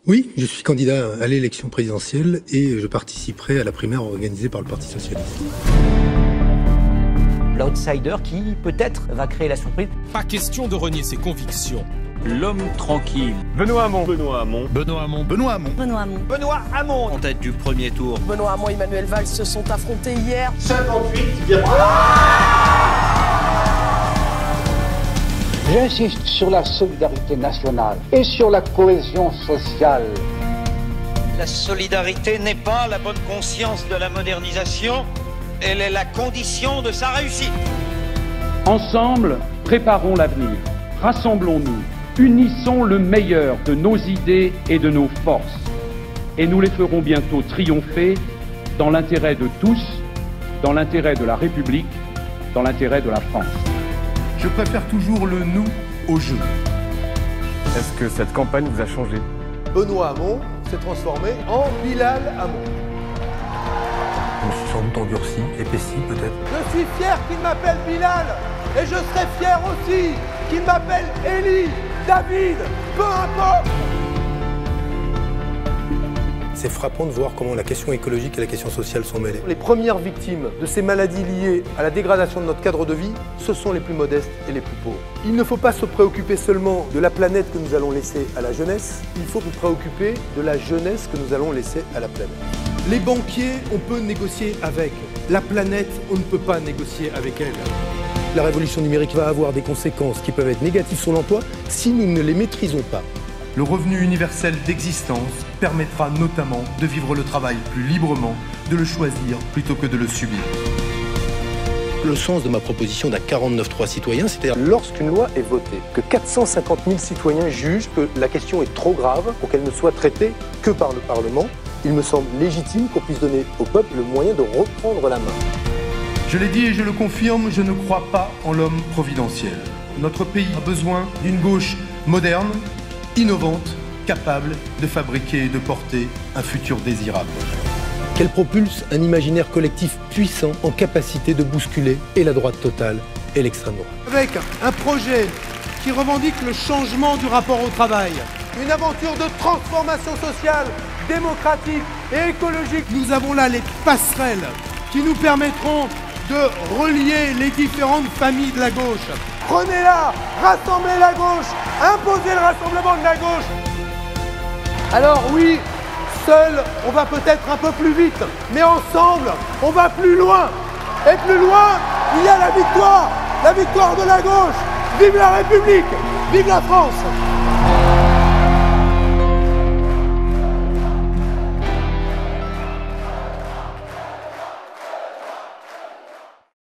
Oui, je suis candidat à l'élection présidentielle et je participerai à la primaire organisée par le Parti socialiste. L'outsider qui, peut-être, va créer la surprise. Pas question de renier ses convictions. L'homme tranquille. Benoît Hamon. Benoît Hamon. Benoît Hamon. Benoît Hamon. Benoît Hamon. Benoît Hamon. En tête du premier tour. Benoît Hamon et Manuel Valls se sont affrontés hier. 58. J'insiste sur la solidarité nationale et sur la cohésion sociale. La solidarité n'est pas la bonne conscience de la modernisation, elle est la condition de sa réussite. Ensemble, préparons l'avenir. Rassemblons-nous, unissons le meilleur de nos idées et de nos forces. Et nous les ferons bientôt triompher dans l'intérêt de tous, dans l'intérêt de la République, dans l'intérêt de la France. Je préfère toujours le nous au jeu. Est-ce que cette campagne vous a changé? Benoît Hamon s'est transformé en Bilal Hamon. Je me suis sans doute endurci, épaissi peut-être. Je suis fier qu'il m'appelle Bilal et je serai fier aussi qu'il m'appelle Elie, David, peu importe. C'est frappant de voir comment la question écologique et la question sociale sont mêlées. Les premières victimes de ces maladies liées à la dégradation de notre cadre de vie, ce sont les plus modestes et les plus pauvres. Il ne faut pas se préoccuper seulement de la planète que nous allons laisser à la jeunesse, il faut nous préoccuper de la jeunesse que nous allons laisser à la planète. Les banquiers, on peut négocier avec. La planète, on ne peut pas négocier avec elle. La révolution numérique va avoir des conséquences qui peuvent être négatives sur l'emploi si nous ne les maîtrisons pas. Le revenu universel d'existence permettra notamment de vivre le travail plus librement, de le choisir plutôt que de le subir. Le sens de ma proposition d'un 49.3 citoyen, c'est-à-dire Lorsqu'une loi est votée, que 450 000 citoyens jugent que la question est trop grave pour qu'elle ne soit traitée que par le Parlement, il me semble légitime qu'on puisse donner au peuple le moyen de reprendre la main. Je l'ai dit et je le confirme, je ne crois pas en l'homme providentiel. Notre pays a besoin d'une gauche moderne, innovante, capable de fabriquer et de porter un futur désirable. qu'elle propulse un imaginaire collectif puissant en capacité de bousculer et la droite totale et l'extrême droite. Avec un projet qui revendique le changement du rapport au travail, une aventure de transformation sociale, démocratique et écologique. Nous avons là les passerelles qui nous permettront de relier les différentes familles de la gauche. Prenez-la, rassemblez la gauche, imposez le rassemblement de la gauche. Alors oui, seul, on va peut-être un peu plus vite, mais ensemble, on va plus loin. Et plus loin, il y a la victoire de la gauche. Vive la République, vive la France.